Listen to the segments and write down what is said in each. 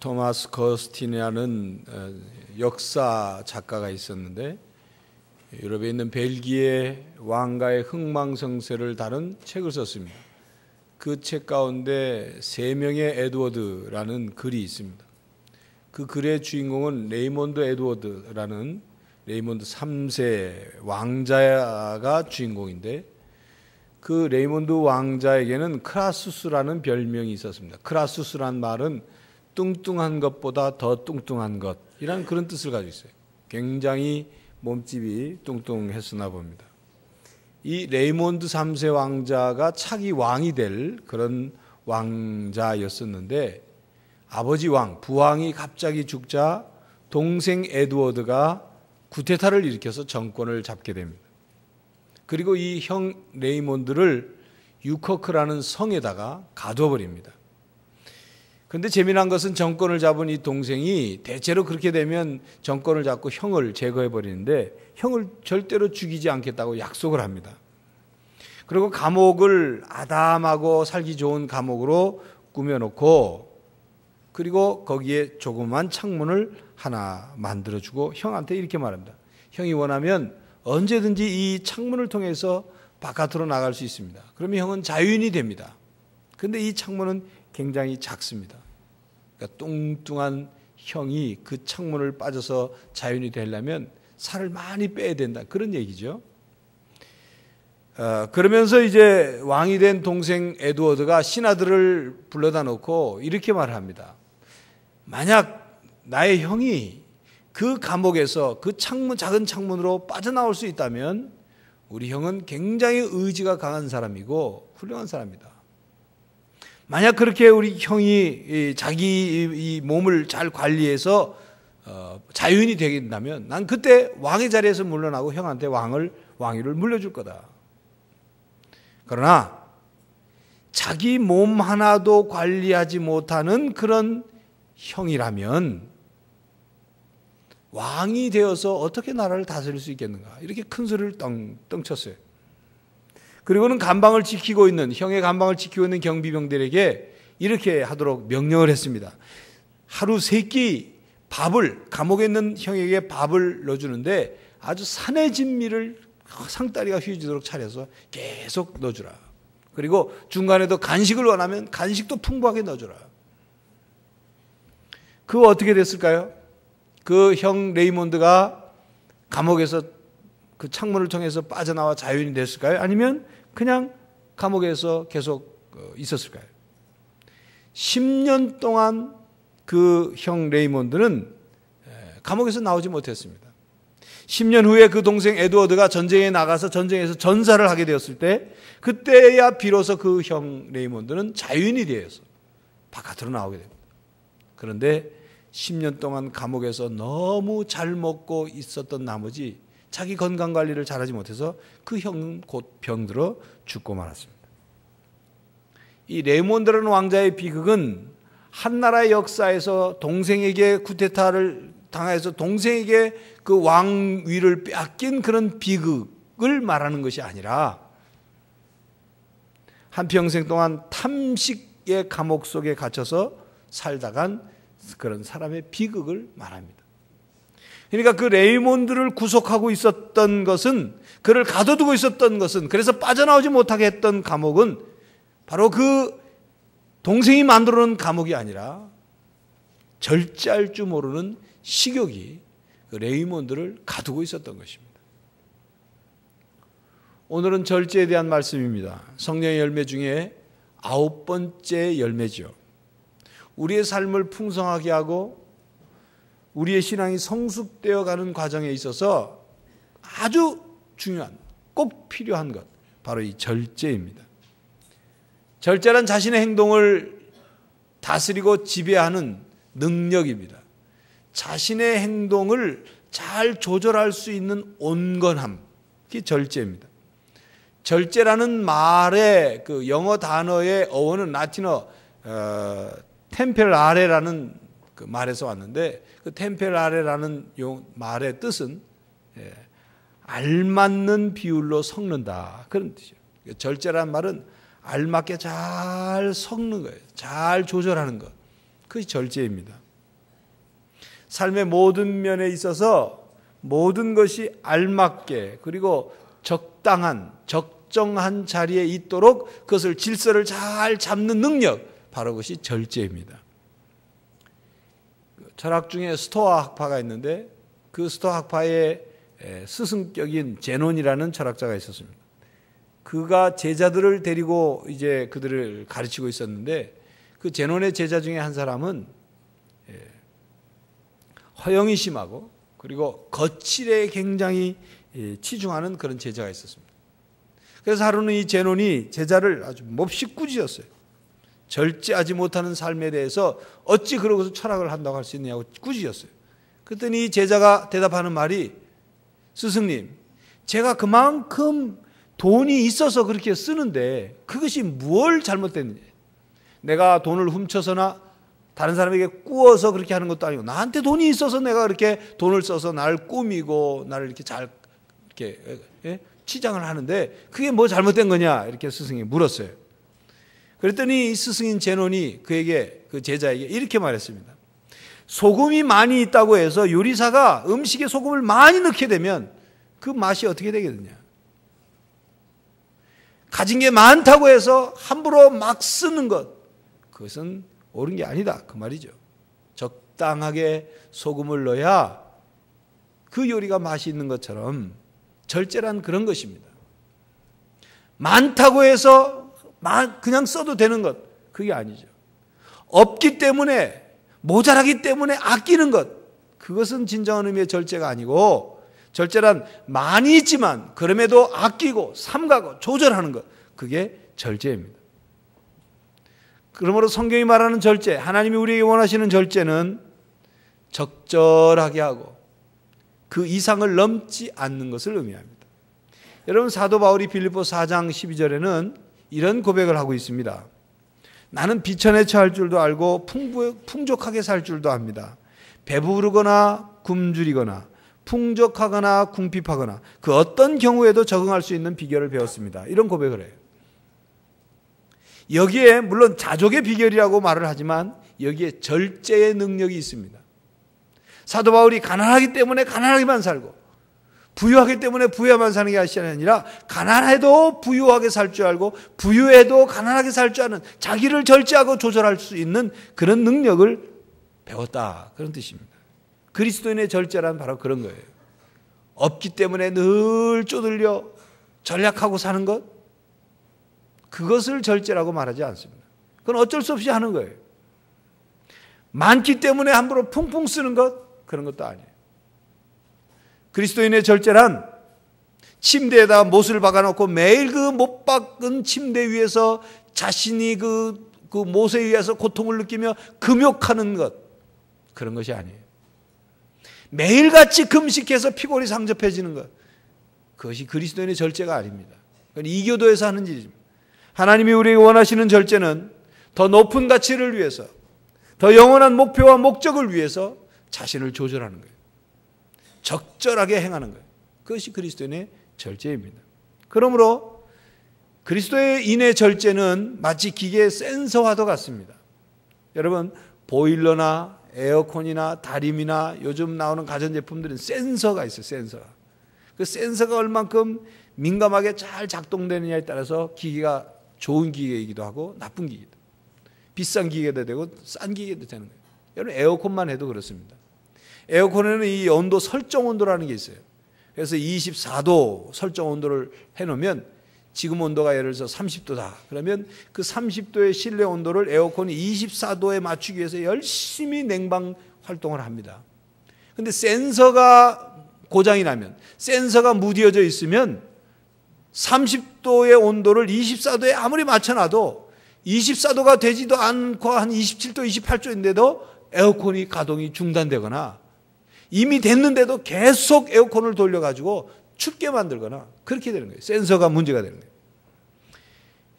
토마스 커스틴이라는 역사 작가가 있었는데 유럽에 있는 벨기에 왕가의 흥망성쇠를 다룬 책을 썼습니다. 그 책 가운데 세 명의 에드워드라는 글이 있습니다. 그 글의 주인공은 레이몬드 에드워드라는 레이몬드 3세 왕자가 주인공인데 그 레이몬드 왕자에게는 크라수스라는 별명이 있었습니다. 크라수스란 말은 뚱뚱한 것보다 더 뚱뚱한 것이라는 그런 뜻을 가지고 있어요. 굉장히 몸집이 뚱뚱했으나 봅니다. 이 레이몬드 3세 왕자가 차기 왕이 될 그런 왕자였었는데 아버지 왕, 부왕이 갑자기 죽자 동생 에드워드가 쿠데타를 일으켜서 정권을 잡게 됩니다. 그리고 이 형 레이몬드를 유커크라는 성에다가 가둬버립니다. 그런데 재미난 것은 정권을 잡은 이 동생이 대체로 그렇게 되면 정권을 잡고 형을 제거해버리는데 형을 절대로 죽이지 않겠다고 약속을 합니다. 그리고 감옥을 아담하고 살기 좋은 감옥으로 꾸며놓고 그리고 거기에 조그만 창문을 하나 만들어주고 형한테 이렇게 말합니다. 형이 원하면 언제든지 이 창문을 통해서 바깥으로 나갈 수 있습니다. 그러면 형은 자유인이 됩니다. 그런데 이 창문은 굉장히 작습니다. 그러니까 뚱뚱한 형이 그 창문을 빠져서 자유인이 되려면 살을 많이 빼야 된다. 그런 얘기죠. 그러면서 이제 왕이 된 동생 에드워드가 신하들을 불러다 놓고 이렇게 말합니다. 만약 나의 형이 그 감옥에서 그 창문, 작은 창문으로 빠져나올 수 있다면 우리 형은 굉장히 의지가 강한 사람이고 훌륭한 사람이다. 만약 그렇게 우리 형이 자기 이 몸을 잘 관리해서 자유인이 되겠다면 난 그때 왕의 자리에서 물러나고 형한테 왕위를 물려줄 거다. 그러나 자기 몸 하나도 관리하지 못하는 그런 형이라면 왕이 되어서 어떻게 나라를 다스릴 수 있겠는가? 이렇게 큰 소리를 떵 쳤어요. 그리고는 감방을 지키고 있는 형의 감방을 지키고 있는 경비병들에게 이렇게 하도록 명령을 했습니다. 하루 3끼 밥을 감옥에 있는 형에게 밥을 넣어주는데 아주 산의 진미를 상다리가 휘어지도록 차려서 계속 넣어주라. 그리고 중간에도 간식을 원하면 간식도 풍부하게 넣어주라. 그거 어떻게 됐을까요? 그 형 레이몬드가 감옥에서 그 창문을 통해서 빠져나와 자유인이 됐을까요? 아니면 그냥 감옥에서 계속 있었을까요? 10년 동안 그 형 레이몬드는 감옥에서 나오지 못했습니다. 10년 후에 그 동생 에드워드가 전쟁에 나가서 전쟁에서 전사를 하게 되었을 때 그때야 비로소 그 형 레이몬드는 자유인이 되어서 바깥으로 나오게 됩니다. 그런데 10년 동안 감옥에서 너무 잘 먹고 있었던 나머지 자기 건강관리를 잘하지 못해서 그 형은 곧 병들어 죽고 말았습니다. 이 레이몬드라는 왕자의 비극은 한 나라의 역사에서 동생에게 쿠데타를 당해서 동생에게 그 왕위를 빼앗긴 그런 비극을 말하는 것이 아니라 한평생 동안 탐식의 감옥 속에 갇혀서 살다간 그런 사람의 비극을 말합니다. 그러니까 그 레이몬드를 구속하고 있었던 것은, 그를 가둬두고 있었던 것은, 그래서 빠져나오지 못하게 했던 감옥은 바로 그 동생이 만들어 놓은 감옥이 아니라 절제할 줄 모르는 식욕이 그 레이몬드를 가두고 있었던 것입니다. 오늘은 절제에 대한 말씀입니다. 성령의 열매 중에 9번째 열매죠. 우리의 삶을 풍성하게 하고 우리의 신앙이 성숙되어 가는 과정에 있어서 아주 중요한, 꼭 필요한 것, 바로 이 절제입니다. 절제란 자신의 행동을 다스리고 지배하는 능력입니다. 자신의 행동을 잘 조절할 수 있는 온건함, 그게 절제입니다. 절제라는 말의 그 영어 단어의 어원은 라틴어 템페라레라는 그 말에서 왔는데, 그 템페라레라는 말의 뜻은 알맞는 비율로 섞는다, 그런 뜻이에요. 절제라는 말은 알맞게 잘 섞는 거예요. 잘 조절하는 것. 그것이 절제입니다. 삶의 모든 면에 있어서 모든 것이 알맞게 그리고 적정한 자리에 있도록 그것을 질서를 잘 잡는 능력, 바로 그것이 절제입니다. 철학 중에 스토아 학파가 있는데 그 스토아 학파의 스승격인 제논이라는 철학자가 있었습니다. 그가 제자들을 데리고 이제 그들을 가르치고 있었는데 그 제논의 제자 중에 한 사람은 허영이 심하고 그리고 거칠에 굉장히 치중하는 그런 제자가 있었습니다. 그래서 하루는 이 제논이 제자를 아주 몹시 꾸짖었어요. 절제하지 못하는 삶에 대해서 어찌 그러고서 철학을 한다고 할 수 있냐고 꾸짖었어요. 그랬더니 이 제자가 대답하는 말이, 스승님, 제가 그만큼 돈이 있어서 그렇게 쓰는데 그것이 뭘 잘못됐느냐. 내가 돈을 훔쳐서나 다른 사람에게 꾸어서 그렇게 하는 것도 아니고 나한테 돈이 있어서 내가 그렇게 돈을 써서 나를 꾸미고 나를 이렇게 잘 이렇게 치장을 하는데 그게 뭐 잘못된 거냐 이렇게 스승이 물었어요. 그랬더니 이 스승인 제논이 그에게, 그 제자에게 이렇게 말했습니다. 소금이 많이 있다고 해서 요리사가 음식에 소금을 많이 넣게 되면 그 맛이 어떻게 되겠느냐. 가진 게 많다고 해서 함부로 막 쓰는 것, 그것은 옳은 게 아니다 그 말이죠. 적당하게 소금을 넣어야 그 요리가 맛이 있는 것처럼 절제란 그런 것입니다. 많다고 해서 그냥 써도 되는 것, 그게 아니죠. 없기 때문에, 모자라기 때문에 아끼는 것, 그것은 진정한 의미의 절제가 아니고, 절제란 많이 있지만 그럼에도 아끼고 삼가고 조절하는 것, 그게 절제입니다. 그러므로 성경이 말하는 절제, 하나님이 우리에게 원하시는 절제는 적절하게 하고 그 이상을 넘지 않는 것을 의미합니다. 여러분, 사도 바울이 빌립보 4장 12절에는 이런 고백을 하고 있습니다. 나는 비천에 처할 줄도 알고 풍족하게 살 줄도 압니다. 배부르거나 굶주리거나 풍족하거나 궁핍하거나 그 어떤 경우에도 적응할 수 있는 비결을 배웠습니다. 이런 고백을 해요. 여기에 물론 자족의 비결이라고 말을 하지만 여기에 절제의 능력이 있습니다. 사도 바울이 가난하기 때문에 가난하게만 살고 부유하기 때문에 부유하게만 사는 게 아니라 가난해도 부유하게 살 줄 알고 부유해도 가난하게 살 줄 아는, 자기를 절제하고 조절할 수 있는 그런 능력을 배웠다, 그런 뜻입니다. 그리스도인의 절제란 바로 그런 거예요. 없기 때문에 늘 쪼들려 전략하고 사는 것, 그것을 절제라고 말하지 않습니다. 그건 어쩔 수 없이 하는 거예요. 많기 때문에 함부로 풍풍 쓰는 것, 그런 것도 아니에요. 그리스도인의 절제란 침대에다 못을 박아놓고 매일 그 못 박은 침대 위에서 자신이 그 못에 의해서 고통을 느끼며 금욕하는 것, 그런 것이 아니에요. 매일같이 금식해서 피골이 상접해지는 것, 그것이 그리스도인의 절제가 아닙니다. 그건 이교도에서 하는 일입니다. 하나님이 우리에게 원하시는 절제는 더 높은 가치를 위해서, 더 영원한 목표와 목적을 위해서 자신을 조절하는 거예요. 적절하게 행하는 거예요. 그것이 그리스도인의 절제입니다. 그러므로 그리스도인의 절제는 마치 기계의 센서와도 같습니다. 여러분, 보일러나 에어컨이나 다림이나 요즘 나오는 가전제품들은 센서가 있어요. 센서가. 그 센서가 얼만큼 민감하게 잘 작동되느냐에 따라서 기계가 좋은 기계이기도 하고 나쁜 기계도, 비싼 기계도 되고 싼 기계도 되는 거예요. 여러분, 에어컨만 해도 그렇습니다. 에어컨에는 이 온도 설정 온도라는 게 있어요. 그래서 24도 설정 온도를 해놓으면 지금 온도가 예를 들어서 30도다. 그러면 그 30도의 실내 온도를 에어컨이 24도에 맞추기 위해서 열심히 냉방 활동을 합니다. 그런데 센서가 고장이 나면, 센서가 무뎌져 있으면 30도의 온도를 24도에 아무리 맞춰놔도 24도가 되지도 않고 한 27도, 28도인데도 에어컨이 가동이 중단되거나 이미 됐는데도 계속 에어컨을 돌려가지고 춥게 만들거나 그렇게 되는 거예요. 센서가 문제가 되는 거예요.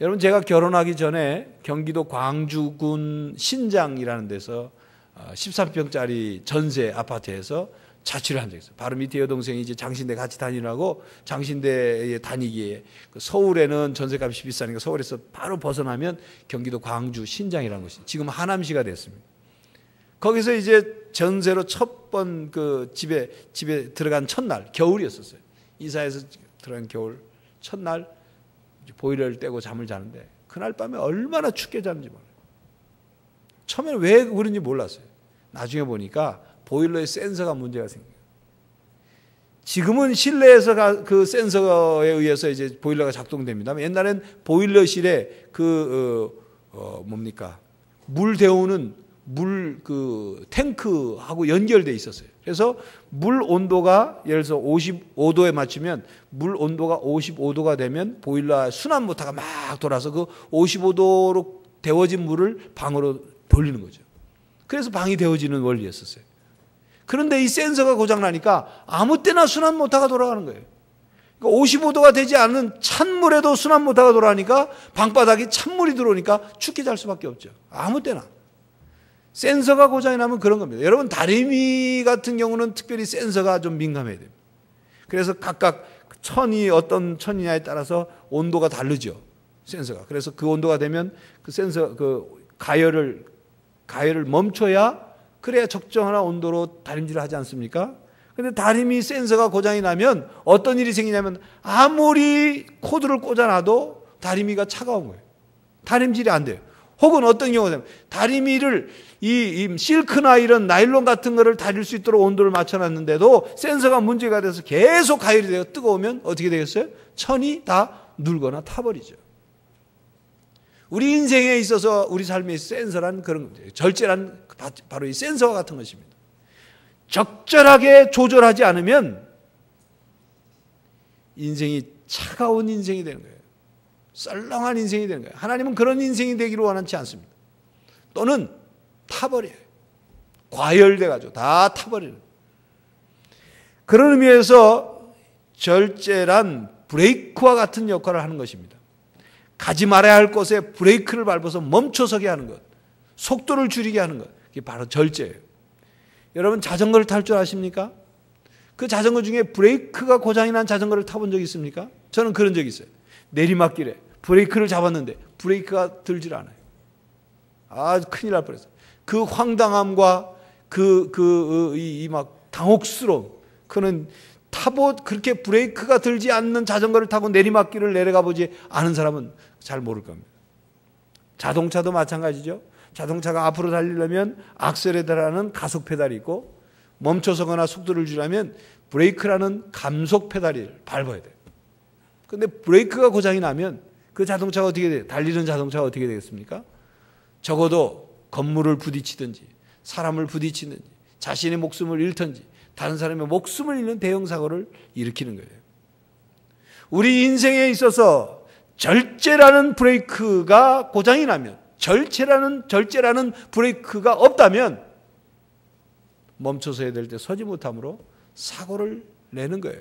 여러분, 제가 결혼하기 전에 경기도 광주군 신장이라는 데서 13평짜리 전세 아파트에서 자취를 한 적이 있어요. 바로 밑에 여동생이 이제 장신대 같이 다니라고 장신대에 다니기에, 서울에는 전세값이 비싸니까 서울에서 바로 벗어나면 경기도 광주 신장이라는 곳이 지금 하남시가 됐습니다. 거기서 이제 전세로 첫 번 그 집에 들어간 첫날, 겨울이었었어요. 이사해서 들어간 겨울 첫날 보일러를 떼고 잠을 자는데 그날 밤에 얼마나 춥게 잤는지 몰라요. 처음에는 왜 그런지 몰랐어요. 나중에 보니까 보일러에 센서가 문제가 생겨요. 지금은 실내에서 그 센서에 의해서 이제 보일러가 작동됩니다. 옛날엔 보일러실에 물 데우는 물 탱크하고 연결돼 있었어요. 그래서 물 온도가 예를 들어서 55도에 맞추면 물 온도가 55도가 되면 보일러 순환 모터가 막 돌아서 그 55도로 데워진 물을 방으로 돌리는 거죠. 그래서 방이 데워지는 원리였었어요. 그런데 이 센서가 고장나니까 아무 때나 순환 모터가 돌아가는 거예요. 그러니까 55도가 되지 않은 찬물에도 순환 모터가 돌아가니까 방바닥에 찬물이 들어오니까 춥게 잘 수밖에 없죠. 아무 때나. 센서가 고장이 나면 그런 겁니다. 여러분 다리미 같은 경우는 특별히 센서가 좀 민감해야 됩니다. 그래서 각각 어떤 천이냐에 따라서 온도가 다르죠. 센서가. 그래서 그 온도가 되면 그 센서 가열을 멈춰야 그래야 적정한 온도로 다림질을 하지 않습니까? 근데 다리미 센서가 고장이 나면 어떤 일이 생기냐면 아무리 코드를 꽂아놔도 다리미가 차가운 거예요. 다림질이 안 돼요. 혹은 어떤 경우는 다리미를 이 실크나 이런 나일론 같은 거를 다릴 수 있도록 온도를 맞춰놨는데도 센서가 문제가 돼서 계속 가열이 되고 뜨거우면 어떻게 되겠어요? 천이 다 눌거나 타버리죠. 우리 인생에 있어서 우리 삶의 센서란 그런 겁니다. 절제란 바로 이 센서와 같은 것입니다. 적절하게 조절하지 않으면 인생이 차가운 인생이 되는 거예요. 썰렁한 인생이 되는 거예요. 하나님은 그런 인생이 되기를 원하지 않습니다. 또는 타버려요. 과열돼가지고 다 타버리는. 그런 의미에서 절제란 브레이크와 같은 역할을 하는 것입니다. 가지 말아야 할 곳에 브레이크를 밟아서 멈춰서게 하는 것, 속도를 줄이게 하는 것, 이게 바로 절제예요. 여러분 자전거를 탈 줄 아십니까? 그 자전거 중에 브레이크가 고장이 난 자전거를 타본 적이 있습니까? 저는 그런 적이 있어요. 내리막길에 브레이크를 잡았는데 브레이크가 들질 않아요. 큰일 날 뻔했어요. 그 황당함과 막 당혹스러움, 그는 그렇게 브레이크가 들지 않는 자전거를 타고 내리막길을 내려가 보지 않은 사람은 잘 모를 겁니다. 자동차도 마찬가지죠. 자동차가 앞으로 달리려면 악셀에 달하는 가속 페달이 있고 멈춰서거나 속도를 줄이려면 브레이크라는 감속 페달을 밟아야 돼요. 그런데 브레이크가 고장이 나면 그 자동차가 어떻게 돼요? 달리는 자동차가 어떻게 되겠습니까? 적어도 건물을 부딪히든지 사람을 부딪히든지 자신의 목숨을 잃든지 다른 사람의 목숨을 잃는 대형 사고를 일으키는 거예요. 우리 인생에 있어서 절제라는 브레이크가 고장이 나면, 절제라는 브레이크가 없다면 멈춰서 해야 될 때 서지 못함으로 사고를 내는 거예요.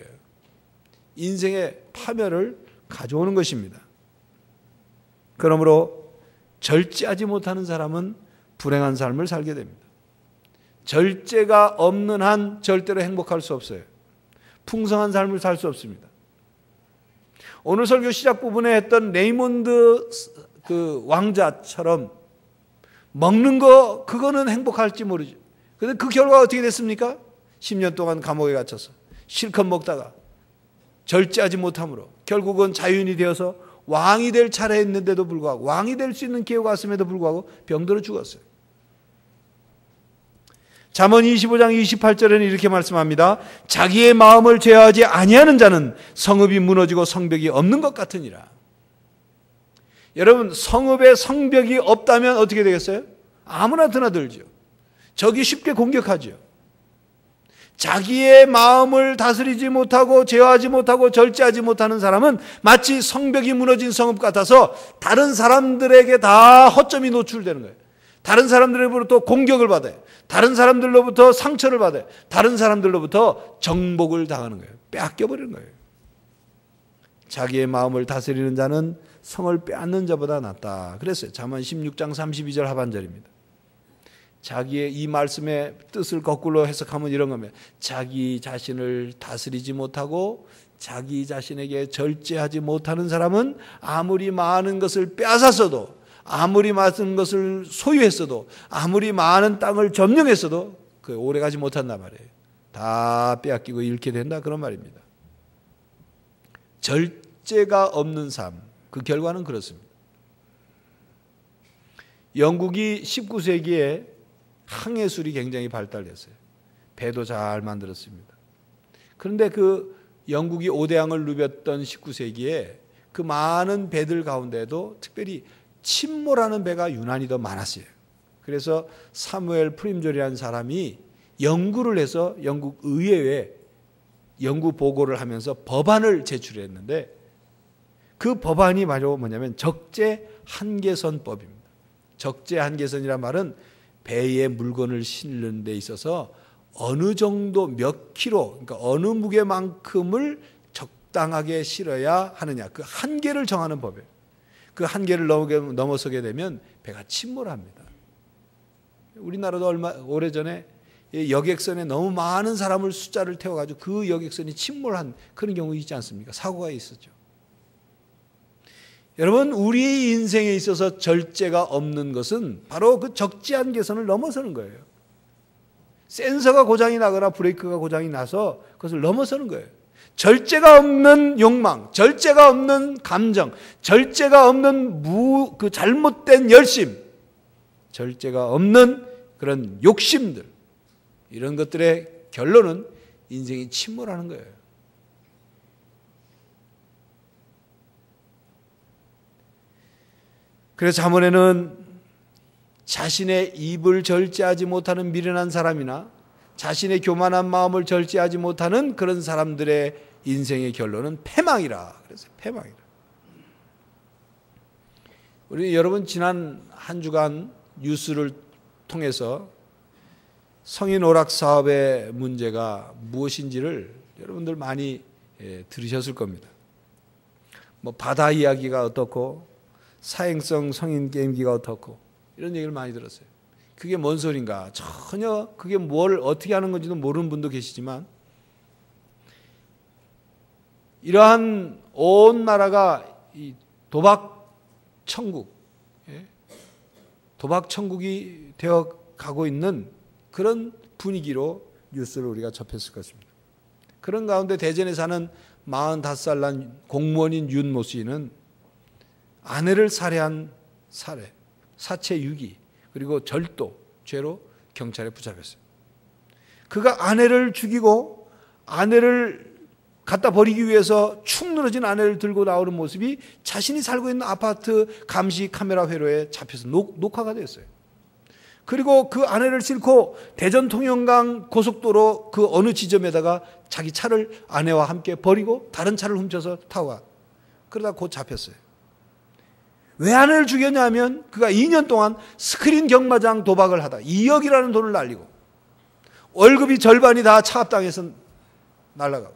인생의 파멸을 가져오는 것입니다. 그러므로 절제하지 못하는 사람은 불행한 삶을 살게 됩니다. 절제가 없는 한 절대로 행복할 수 없어요. 풍성한 삶을 살 수 없습니다. 오늘 설교 시작 부분에 했던 레이몬드 왕자처럼 먹는 거 그거는 행복할지 모르죠. 그런데 그 결과가 어떻게 됐습니까? 10년 동안 감옥에 갇혀서 실컷 먹다가 절제하지 못함으로 결국은 자유인이 되어서 왕이 될 차례였는데도 불구하고, 왕이 될 수 있는 기회가 왔음에도 불구하고 병들어 죽었어요. 잠언 25장 28절에는 이렇게 말씀합니다. 자기의 마음을 제어하지 아니하는 자는 성읍이 무너지고 성벽이 없는 것 같으니라. 여러분, 성읍에 성벽이 없다면 어떻게 되겠어요? 아무나 드나들죠. 적이 쉽게 공격하죠. 자기의 마음을 다스리지 못하고 제어하지 못하고 절제하지 못하는 사람은 마치 성벽이 무너진 성읍 같아서 다른 사람들에게 다 허점이 노출되는 거예요. 다른 사람들로부터 공격을 받아요. 다른 사람들로부터 상처를 받아요. 다른 사람들로부터 정복을 당하는 거예요. 빼앗겨버리는 거예요. 자기의 마음을 다스리는 자는 성을 빼앗는 자보다 낫다. 그랬어요. 잠언 16장 32절 하반절입니다. 자기의 이 말씀의 뜻을 거꾸로 해석하면 이런 겁니다. 자기 자신을 다스리지 못하고 자기 자신에게 절제하지 못하는 사람은 아무리 많은 것을 빼앗았어도, 아무리 많은 것을 소유했어도, 아무리 많은 땅을 점령했어도 그 오래가지 못한단 말이에요. 다 빼앗기고 잃게 된다, 그런 말입니다. 절제가 없는 삶, 그 결과는 그렇습니다. 영국이 19세기에 항해술이 굉장히 발달했어요. 배도 잘 만들었습니다. 그런데 그 영국이 오대양을 누볐던 19세기에 그 많은 배들 가운데도 특별히 침몰하는 배가 유난히 더 많았어요. 그래서 사무엘 프림졸이라는 사람이 연구를 해서 영국 의회에 연구 보고를 하면서 법안을 제출했는데, 그 법안이 바로 뭐냐면 적재 한계선법입니다. 적재 한계선이란 말은 배에 물건을 실는 데 있어서 어느 정도 몇 킬로, 그러니까 어느 무게만큼을 적당하게 실어야 하느냐, 그 한계를 정하는 법이에요. 그 한계를 넘어서게 되면 배가 침몰합니다. 우리나라도 오래전에 여객선에 너무 많은 사람을 숫자를 태워가지고 그 여객선이 침몰한 그런 경우 있지 않습니까? 사고가 있었죠. 여러분, 우리 인생에 있어서 절제가 없는 것은 바로 그 적지 한계선을 넘어서는 거예요. 센서가 고장이 나거나 브레이크가 고장이 나서 그것을 넘어서는 거예요. 절제가 없는 욕망, 절제가 없는 감정, 절제가 없는 그 잘못된 열심, 절제가 없는 그런 욕심들, 이런 것들의 결론은 인생이 침몰하는 거예요. 그래서 잠언에는 자신의 입을 절제하지 못하는 미련한 사람이나 자신의 교만한 마음을 절제하지 못하는 그런 사람들의 인생의 결론은 패망이라. 그래서 패망이라. 우리 여러분, 지난 한 주간 뉴스를 통해서 성인 오락 사업의 문제가 무엇인지를 여러분들 많이 들으셨을 겁니다. 뭐 바다 이야기가 어떻고 사행성 성인 게임기가 어떻고 이런 얘기를 많이 들었어요. 그게 뭔 소린가? 전혀 그게 뭘 어떻게 하는 건지도 모르는 분도 계시지만, 이러한 온 나라가 이 도박 천국, 도박 천국이 되어 가고 있는 그런 분위기로 뉴스를 우리가 접했을 것입니다. 그런 가운데 대전에 사는 45살 난 공무원인 윤모 씨는 아내를 살해한 살해, 사체 유기, 그리고 절도 죄로 경찰에 붙잡혔어요. 그가 아내를 죽이고 아내를 갖다 버리기 위해서 축 늘어진 아내를 들고 나오는 모습이 자신이 살고 있는 아파트 감시 카메라 회로에 잡혀서 녹화가 됐어요. 그리고 그 아내를 싣고 대전 통영강 고속도로 그 어느 지점에다가 자기 차를 아내와 함께 버리고 다른 차를 훔쳐서 타고 가. 그러다 곧 잡혔어요. 왜 아내를 죽였냐면 그가 2년 동안 스크린 경마장 도박을 하다 2억이라는 돈을 날리고 월급이 절반이 다 차압당해서 날아가고,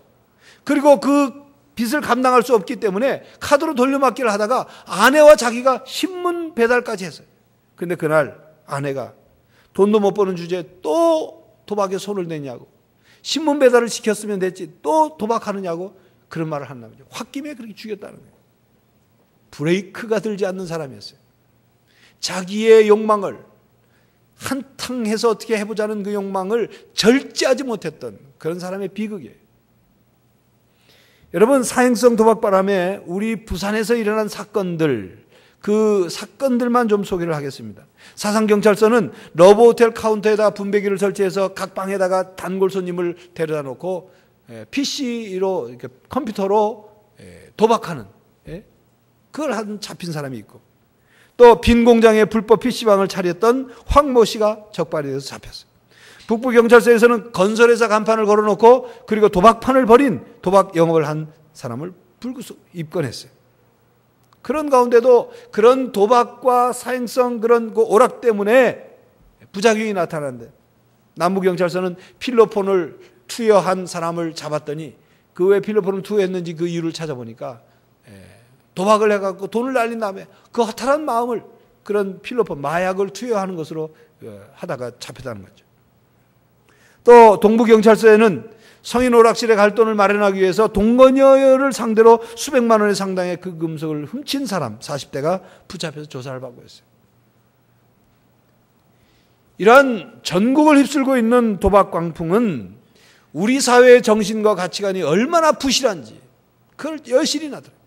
그리고 그 빚을 감당할 수 없기 때문에 카드로 돌려막기를 하다가 아내와 자기가 신문 배달까지 했어요. 그런데 그날 아내가 돈도 못 버는 주제에 또 도박에 손을 대냐고, 신문 배달을 시켰으면 됐지 또 도박하느냐고 그런 말을 한다면요. 홧김에 그렇게 죽였다는 거예요. 브레이크가 들지 않는 사람이었어요. 자기의 욕망을 한탕해서 어떻게 해보자는 그 욕망을 절제하지 못했던 그런 사람의 비극이에요. 여러분, 사행성 도박바람에 우리 부산에서 일어난 사건들, 그 사건들만 좀 소개를 하겠습니다. 사상경찰서는 러브호텔 카운터에다 분배기를 설치해서 각 방에다가 단골 손님을 데려다 놓고 PC로, 이렇게 컴퓨터로 도박하는, 그걸 한 잡힌 사람이 있고, 또 빈 공장에 불법 PC방을 차렸던 황모 씨가 적발이 돼서 잡혔어요. 북부경찰서에서는 건설회사 간판을 걸어놓고 그리고 도박판을 벌인 도박 영업을 한 사람을 불구속 입건했어요. 그런 가운데도 그런 도박과 사행성 그런 그 오락 때문에 부작용이 나타나는데, 남부경찰서는 필로폰을 투여한 사람을 잡았더니 그 왜 필로폰을 투여했는지 그 이유를 찾아보니까 도박을 해갖고 돈을 날린 다음에 그 허탈한 마음을 그런 필로폰, 마약을 투여하는 것으로 하다가 잡혔다는 거죠. 또 동부경찰서에는 성인 오락실에 갈 돈을 마련하기 위해서 동거녀를 상대로 수백만 원의 상당의 그 금속을 훔친 사람 40대가 붙잡혀서 조사를 받고 있어요. 이러한 전국을 휩쓸고 있는 도박 광풍은 우리 사회의 정신과 가치관이 얼마나 부실한지 그걸 여실히 나더라고요.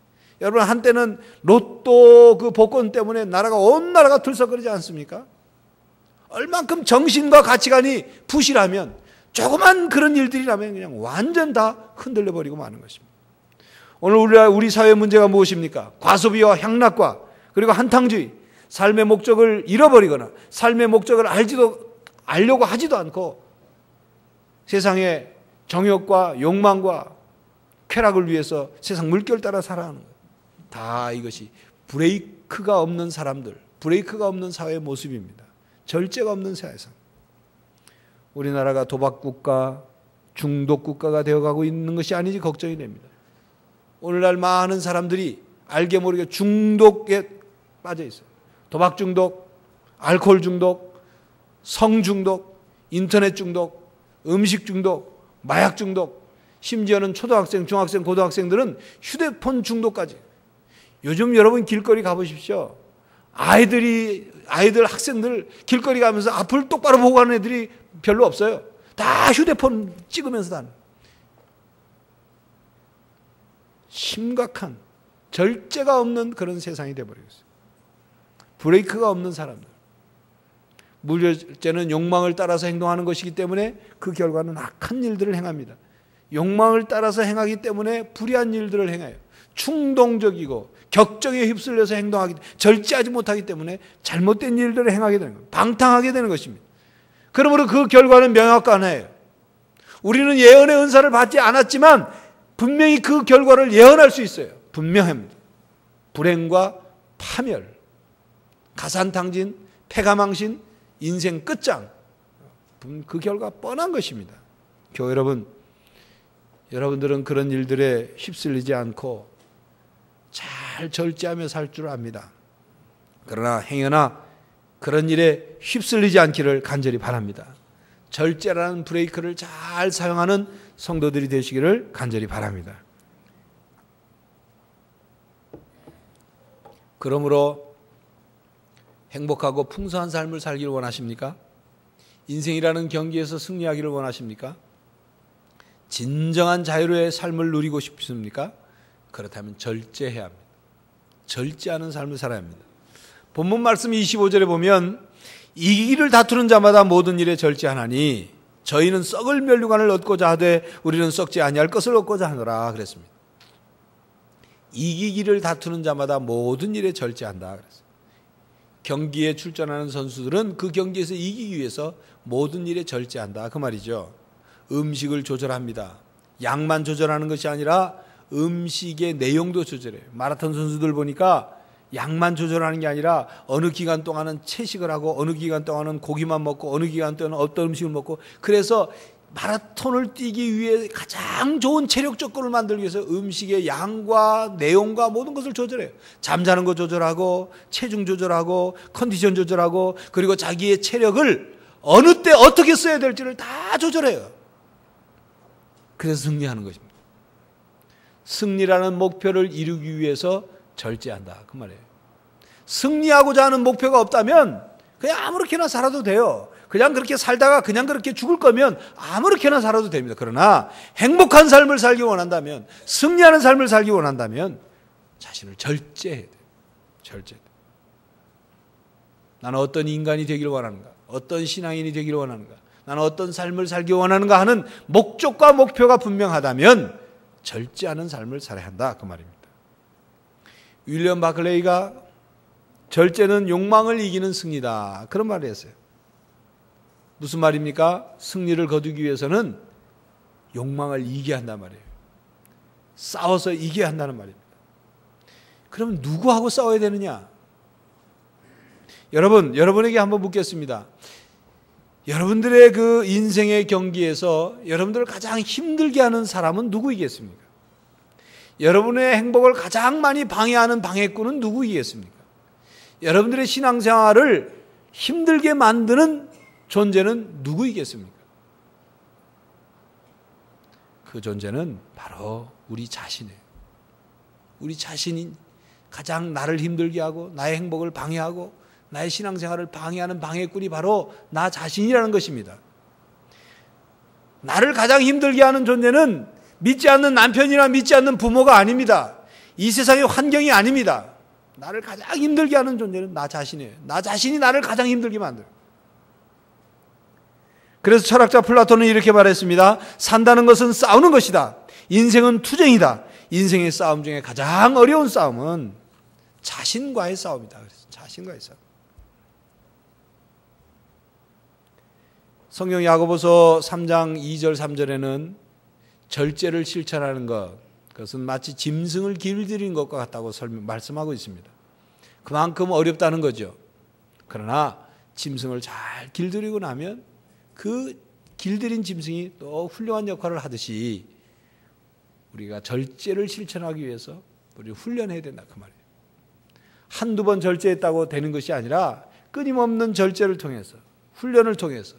여러분, 한때는 로또 그 복권 때문에 온 나라가 들썩거리지 않습니까? 얼만큼 정신과 가치관이 부실하면 조그만 그런 일들이라면 그냥 완전 다 흔들려 버리고 마는 것입니다. 오늘 우리 사회의 문제가 무엇입니까? 과소비와 향락과 그리고 한탕주의, 삶의 목적을 잃어버리거나 삶의 목적을 알려고 하지도 않고 세상의 정욕과 욕망과 쾌락을 위해서 세상 물결 따라 살아가는 거예요. 다 이것이 브레이크가 없는 사람들, 브레이크가 없는 사회의 모습입니다. 절제가 없는 세상. 우리나라가 도박국가, 중독국가가 되어가고 있는 것이 아닌지 걱정이 됩니다. 오늘날 많은 사람들이 알게 모르게 중독에 빠져 있어요. 도박 중독, 알코올 중독, 성 중독, 인터넷 중독, 음식 중독, 마약 중독, 심지어는 초등학생, 중학생, 고등학생들은 휴대폰 중독까지. 요즘 여러분 길거리 가보십시오. 아이들, 학생들 길거리 가면서 앞을 똑바로 보고 가는 애들이 별로 없어요. 다 휴대폰 찍으면서 다는. 심각한 절제가 없는 그런 세상이 되어버리고 있어요. 브레이크가 없는 사람들. 무절제는 욕망을 따라서 행동하는 것이기 때문에 그 결과는 악한 일들을 행합니다. 욕망을 따라서 행하기 때문에 불의한 일들을 행해요. 충동적이고 격정에 휩쓸려서 절제하지 못하기 때문에 잘못된 일들을 행하게 되는 거예요. 방탕하게 되는 것입니다. 그러므로 그 결과는 명확하네요. 우리는 예언의 은사를 받지 않았지만 분명히 그 결과를 예언할 수 있어요. 분명합니다. 불행과 파멸, 가산탕진, 패가망신, 인생 끝장. 그 결과 뻔한 것입니다. 교회 여러분, 여러분들은 그런 일들에 휩쓸리지 않고 잘 절제하며 살 줄 압니다. 그러나 행여나 그런 일에 휩쓸리지 않기를 간절히 바랍니다. 절제라는 브레이크를 잘 사용하는 성도들이 되시기를 간절히 바랍니다. 그러므로 행복하고 풍성한 삶을 살기를 원하십니까? 인생이라는 경기에서 승리하기를 원하십니까? 진정한 자유로의 삶을 누리고 싶습니까? 그렇다면 절제해야 합니다. 절제하는 삶을 살아야 합니다. 본문 말씀 25절에 보면 이기기를 다투는 자마다 모든 일에 절제하나니 저희는 썩을 멸류관을 얻고자 하되 우리는 썩지 아니할 것을 얻고자 하노라 그랬습니다. 이기기를 다투는 자마다 모든 일에 절제한다 그랬어요. 경기에 출전하는 선수들은 그 경기에서 이기기 위해서 모든 일에 절제한다 그 말이죠. 음식을 조절합니다. 양만 조절하는 것이 아니라 음식의 내용도 조절해요. 마라톤 선수들 보니까 양만 조절하는 게 아니라 어느 기간 동안은 채식을 하고 어느 기간 동안은 고기만 먹고 어느 기간 동안은 어떤 음식을 먹고 그래서 마라톤을 뛰기 위해 가장 좋은 체력 조건을 만들기 위해서 음식의 양과 내용과 모든 것을 조절해요. 잠자는 거 조절하고 체중 조절하고 컨디션 조절하고 그리고 자기의 체력을 어느 때 어떻게 써야 될지를 다 조절해요. 그래서 승리하는 것입니다. 승리라는 목표를 이루기 위해서 절제한다 그 말이에요. 승리하고자 하는 목표가 없다면 그냥 아무렇게나 살아도 돼요. 그냥 그렇게 살다가 그냥 그렇게 죽을 거면 아무렇게나 살아도 됩니다. 그러나 행복한 삶을 살기 원한다면, 승리하는 삶을 살기 원한다면 자신을 절제해야 돼요. 절제. 나는 어떤 인간이 되기를 원하는가? 어떤 신앙인이 되기를 원하는가? 나는 어떤 삶을 살기 원하는가 하는 목적과 목표가 분명하다면 절제하는 삶을 살아야 한다 그 말입니다. 윌리엄 바클레이가 절제는 욕망을 이기는 승리다 그런 말을 했어요. 무슨 말입니까? 승리를 거두기 위해서는 욕망을 이겨야 한단 말이에요. 싸워서 이겨야 한다는 말입니다. 그럼 누구하고 싸워야 되느냐? 여러분에게 한번 묻겠습니다. 여러분들의 그 인생의 경기에서 여러분들을 가장 힘들게 하는 사람은 누구이겠습니까? 여러분의 행복을 가장 많이 방해하는 방해꾼은 누구이겠습니까? 여러분들의 신앙생활을 힘들게 만드는 존재는 누구이겠습니까? 그 존재는 바로 우리 자신이에요. 우리 자신이 가장 나를 힘들게 하고 나의 행복을 방해하고 나의 신앙생활을 방해하는 방해꾼이 바로 나 자신이라는 것입니다. 나를 가장 힘들게 하는 존재는 믿지 않는 남편이나 믿지 않는 부모가 아닙니다. 이 세상의 환경이 아닙니다. 나를 가장 힘들게 하는 존재는 나 자신이에요. 나 자신이 나를 가장 힘들게 만들어요. 그래서 철학자 플라톤은 이렇게 말했습니다. 산다는 것은 싸우는 것이다. 인생은 투쟁이다. 인생의 싸움 중에 가장 어려운 싸움은 자신과의 싸움이다. 그래서 자신과의 싸움. 성경 야고보서 3장 2절 3절에는 절제를 실천하는 것, 그것은 마치 짐승을 길들인 것과 같다고 말씀하고 있습니다. 그만큼 어렵다는 거죠. 그러나 짐승을 잘 길들이고 나면 그 길들인 짐승이 또 훌륭한 역할을 하듯이 우리가 절제를 실천하기 위해서 우리 훈련해야 된다 그 말이에요. 한두 번 절제했다고 되는 것이 아니라 끊임없는 절제를 통해서 훈련을 통해서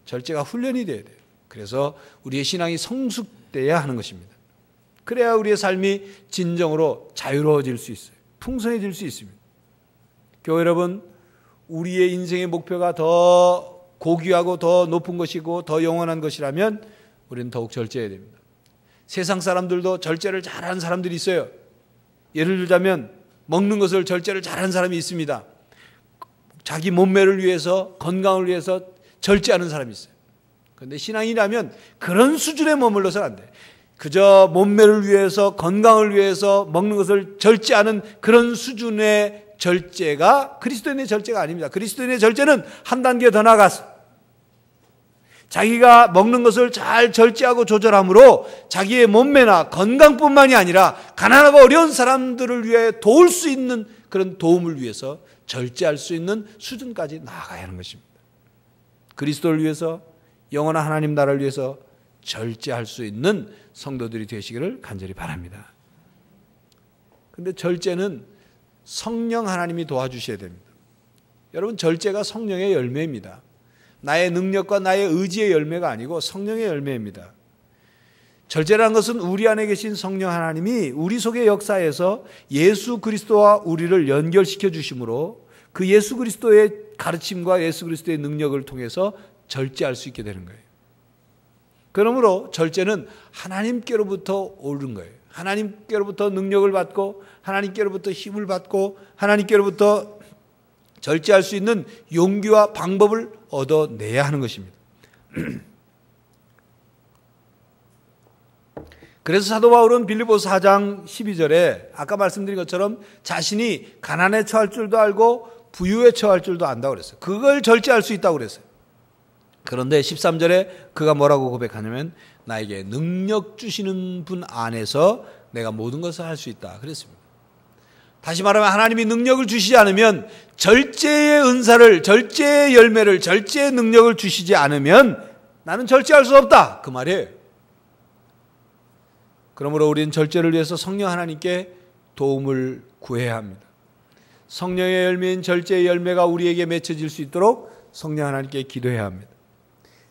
절제가 훈련이 돼야 돼요. 그래서 우리의 신앙이 성숙돼야 하는 것입니다. 그래야 우리의 삶이 진정으로 자유로워질 수 있어요. 풍성해질 수 있습니다. 교회 여러분, 우리의 인생의 목표가 더 고귀하고 더 높은 것이고 더 영원한 것이라면 우리는 더욱 절제해야 됩니다. 세상 사람들도 절제를 잘하는 사람들이 있어요. 예를 들자면 먹는 것을 절제를 잘하는 사람이 있습니다. 자기 몸매를 위해서 건강을 위해서 절제하는 사람이 있어요. 그런데 신앙이라면 그런 수준에 머물러서는 안 돼. 그저 몸매를 위해서 건강을 위해서 먹는 것을 절제하는 그런 수준의 절제가 그리스도인의 절제가 아닙니다. 그리스도인의 절제는 한 단계 더 나아갔어. 자기가 먹는 것을 잘 절제하고 조절함으로 자기의 몸매나 건강뿐만이 아니라 가난하고 어려운 사람들을 위해 도울 수 있는 그런 도움을 위해서 절제할 수 있는 수준까지 나아가야 하는 것입니다. 그리스도를 위해서 영원한 하나님 나라를 위해서 절제할 수 있는 성도들이 되시기를 간절히 바랍니다. 그런데 절제는 성령 하나님이 도와주셔야 됩니다. 여러분, 절제가 성령의 열매입니다. 나의 능력과 나의 의지의 열매가 아니고 성령의 열매입니다. 절제라는 것은 우리 안에 계신 성령 하나님이 우리 속의 역사에서 예수 그리스도와 우리를 연결시켜 주심으로 그 예수 그리스도의 가르침과 예수 그리스도의 능력을 통해서 절제할 수 있게 되는 거예요. 그러므로 절제는 하나님께로부터 오는 거예요. 하나님께로부터 능력을 받고 하나님께로부터 힘을 받고 하나님께로부터 절제할 수 있는 용기와 방법을 얻어내야 하는 것입니다. 그래서 사도 바울은 빌립보서 4장 12절에 아까 말씀드린 것처럼 자신이 가난에 처할 줄도 알고 부유에 처할 줄도 안다고 그랬어요. 그걸 절제할 수 있다고 그랬어요. 그런데 13절에 그가 뭐라고 고백하냐면 나에게 능력 주시는 분 안에서 내가 모든 것을 할 수 있다 그랬습니다. 다시 말하면 하나님이 능력을 주시지 않으면 절제의 은사를, 절제의 열매를, 절제의 능력을 주시지 않으면 나는 절제할 수 없다 그 말이에요. 그러므로 우리는 절제를 위해서 성령 하나님께 도움을 구해야 합니다. 성령의 열매인 절제의 열매가 우리에게 맺혀질 수 있도록 성령 하나님께 기도해야 합니다.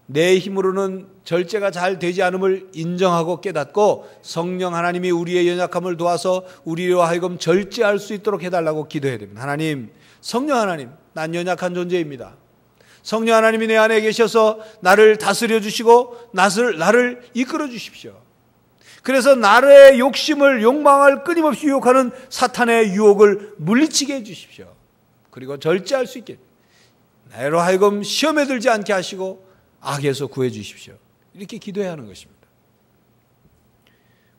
내 힘으로는 절제가 잘 되지 않음을 인정하고 깨닫고 성령 하나님이 우리의 연약함을 도와서 우리로 하여금 절제할 수 있도록 해달라고 기도해야 됩니다. 하나님, 성령 하나님, 난 연약한 존재입니다. 성령 하나님이 내 안에 계셔서 나를 다스려 주시고 나를 이끌어 주십시오. 그래서 나의 욕심을, 욕망을 끊임없이 유혹하는 사탄의 유혹을 물리치게 해 주십시오. 그리고 절제할 수 있게, 나로 하여금 시험에 들지 않게 하시고 악에서 구해 주십시오. 이렇게 기도해야 하는 것입니다.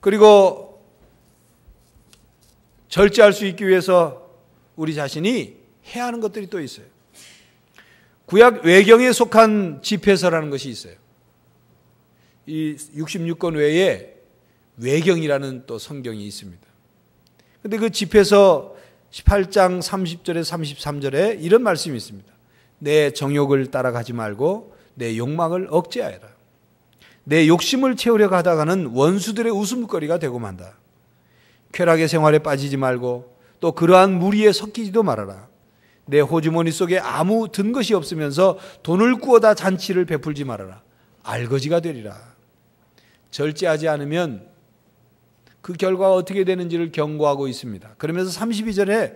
그리고 절제할 수 있기 위해서 우리 자신이 해야 하는 것들이 또 있어요. 구약 외경에 속한 집회서라는 것이 있어요. 이 66권 외에 외경이라는 또 성경이 있습니다. 그런데 그 집회서 18장 30절에 33절에 이런 말씀이 있습니다. 내 정욕을 따라가지 말고 내 욕망을 억제하여라. 내 욕심을 채우려고 하다가는 원수들의 웃음거리가 되고 만다. 쾌락의 생활에 빠지지 말고 또 그러한 무리에 섞이지도 말아라. 내 호주머니 속에 아무 든 것이 없으면서 돈을 구워다 잔치를 베풀지 말아라. 알거지가 되리라. 절제하지 않으면 그 결과가 어떻게 되는지를 경고하고 있습니다. 그러면서 32절에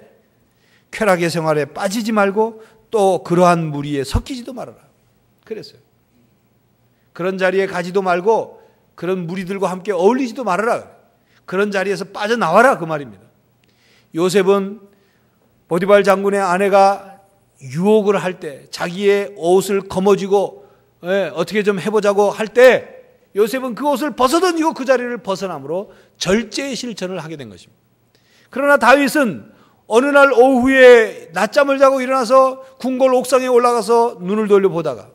쾌락의 생활에 빠지지 말고 또 그러한 무리에 섞이지도 말아라. 그랬어요. 그런 자리에 가지도 말고 그런 무리들과 함께 어울리지도 말아라. 그런 자리에서 빠져나와라 그 말입니다. 요셉은 보디발 장군의 아내가 유혹을 할 때 자기의 옷을 거머쥐고 어떻게 좀 해보자고 할 때 요셉은 그 옷을 벗어던지고 그 자리를 벗어남으로 절제의 실천을 하게 된 것입니다. 그러나 다윗은 어느 날 오후에 낮잠을 자고 일어나서 궁궐 옥상에 올라가서 눈을 돌려보다가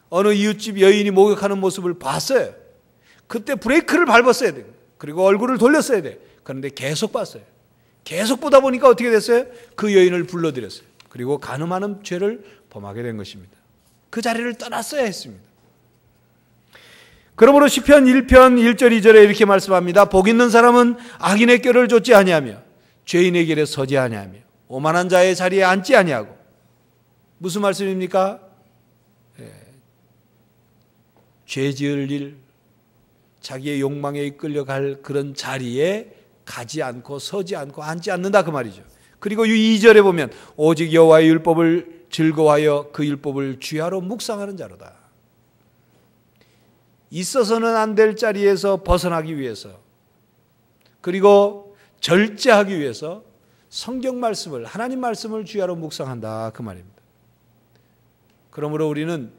어느 이웃집 여인이 목욕하는 모습을 봤어요. 그때 브레이크를 밟았어야 돼요. 그리고 얼굴을 돌렸어야 돼요. 그런데 계속 봤어요. 계속 보다 보니까 어떻게 됐어요? 그 여인을 불러들였어요. 그리고 간음하는 죄를 범하게 된 것입니다. 그 자리를 떠났어야 했습니다. 그러므로 시편 1편 1절 2절에 이렇게 말씀합니다. 복 있는 사람은 악인의 꾀를 좇지 아니하며 죄인의 길에 서지 아니하며 오만한 자의 자리에 앉지 아니하고. 무슨 말씀입니까? 죄 지을 일, 자기의 욕망에 이끌려갈 그런 자리에 가지 않고 서지 않고 앉지 않는다 그 말이죠. 그리고 2절에 보면 오직 여호와의 율법을 즐거워하여 그 율법을 주야로 묵상하는 자로다. 있어서는 안 될 자리에서 벗어나기 위해서 그리고 절제하기 위해서 성경 말씀을 하나님 말씀을 주야로 묵상한다 그 말입니다. 그러므로 우리는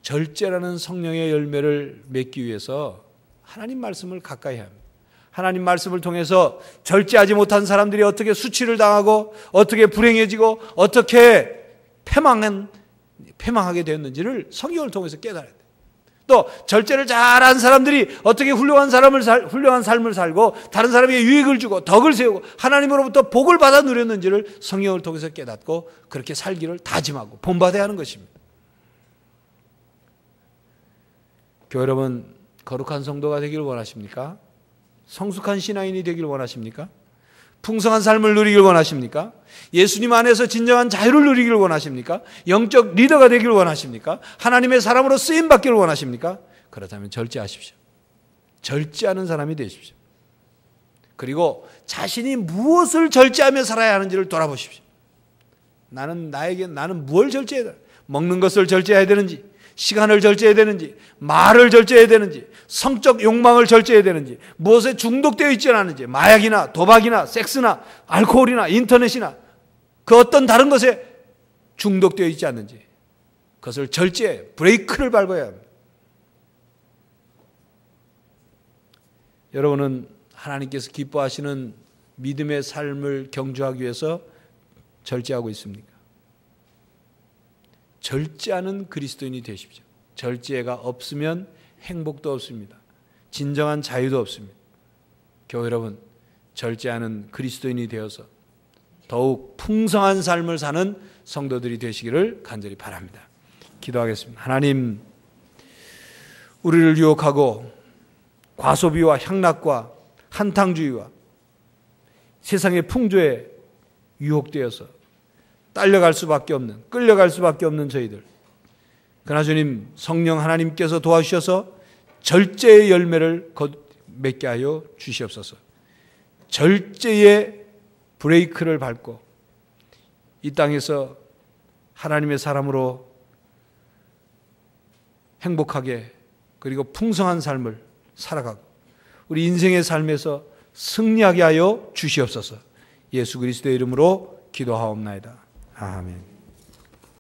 절제라는 성령의 열매를 맺기 위해서 하나님 말씀을 가까이 합니다. 하나님 말씀을 통해서 절제하지 못한 사람들이 어떻게 수치를 당하고 어떻게 불행해지고 어떻게 패망하게 되었는지를 성경을 통해서 깨달아야 돼요. 또 절제를 잘한 사람들이 어떻게 훌륭한 삶을 살고 다른 사람에게 유익을 주고 덕을 세우고 하나님으로부터 복을 받아 누렸는지를 성경을 통해서 깨닫고 그렇게 살기를 다짐하고 본받아야 하는 것입니다. 교회 여러분, 거룩한 성도가 되기를 원하십니까? 성숙한 신앙인이 되기를 원하십니까? 풍성한 삶을 누리길 원하십니까? 예수님 안에서 진정한 자유를 누리길 원하십니까? 영적 리더가 되기를 원하십니까? 하나님의 사람으로 쓰임받기를 원하십니까? 그렇다면 절제하십시오. 절제하는 사람이 되십시오. 그리고 자신이 무엇을 절제하며 살아야 하는지를 돌아보십시오. 나는 무엇을 절제해야 되나? 먹는 것을 절제해야 되는지, 시간을 절제해야 되는지, 말을 절제해야 되는지, 성적 욕망을 절제해야 되는지, 무엇에 중독되어 있지 않은지, 마약이나 도박이나 섹스나 알코올이나 인터넷이나 그 어떤 다른 것에 중독되어 있지 않는지 그것을 절제해 브레이크를 밟아야 합니다. 여러분은 하나님께서 기뻐하시는 믿음의 삶을 경주하기 위해서 절제하고 있습니까? 절제하는 그리스도인이 되십시오. 절제가 없으면 행복도 없습니다. 진정한 자유도 없습니다. 교회 여러분, 절제하는 그리스도인이 되어서 더욱 풍성한 삶을 사는 성도들이 되시기를 간절히 바랍니다. 기도하겠습니다. 하나님, 우리를 유혹하고 과소비와 향락과 한탕주의와 세상의 풍조에 유혹되어서 딸려갈 수밖에 없는, 끌려갈 수밖에 없는 저희들. 그러나 주님, 성령 하나님께서 도와주셔서 절제의 열매를 맺게 하여 주시옵소서. 절제의 브레이크를 밟고 이 땅에서 하나님의 사람으로 행복하게 그리고 풍성한 삶을 살아가고 우리 인생의 삶에서 승리하게 하여 주시옵소서. 예수 그리스도의 이름으로 기도하옵나이다. 아멘.